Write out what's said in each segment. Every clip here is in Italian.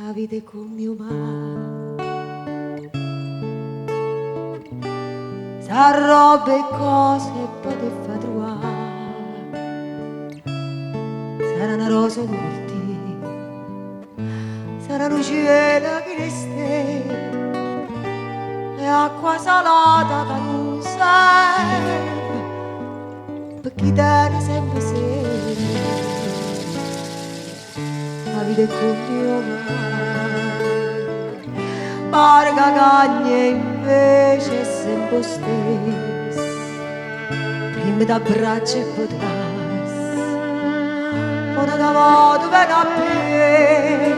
a vita come umana. Sa roba e cose poter fa trovare, sarà una rosa d'urti, sarà un cielo che ne stella e acqua salata che non serve perché tiene sempre sera. La vita è come umana, pare che cagna invece è sempre stessa, prima da braccia e poi trassi, poi da modo per appesa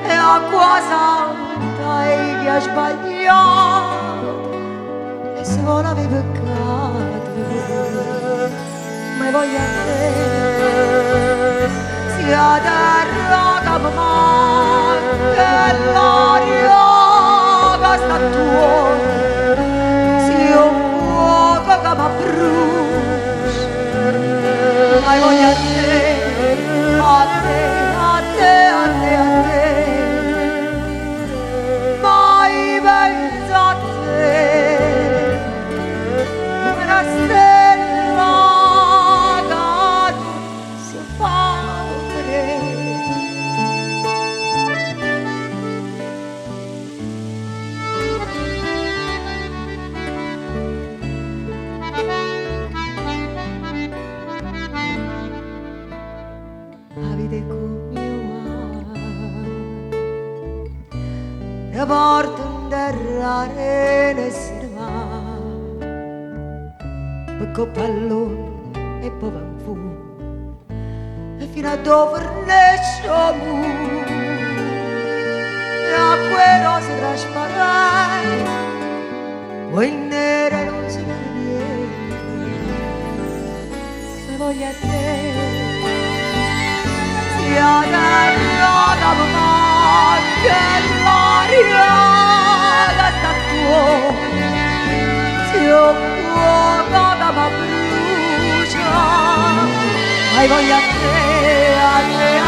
e acqua santa e che ha sbagliato e se vuole avere peccato, ma voglio a te sia terra che mi manca e l'aria che sta tua, sia un fuoco che mi brucia, ma voglio a te, a te, a te, a te, a te, mai penso a te, una stella che si fa vedere. La vita è come umana, te porta in terra arena e se ne va, perché pallone e poi va in fumo, e fino a dove fornisce mu, e a quelle rose trasparenti, o in nere non si vede niente, e voglio a te sia terra che mi manca e l'aria che sta tua, sia un fuoco che mi brucia, ma voglio a te, a te.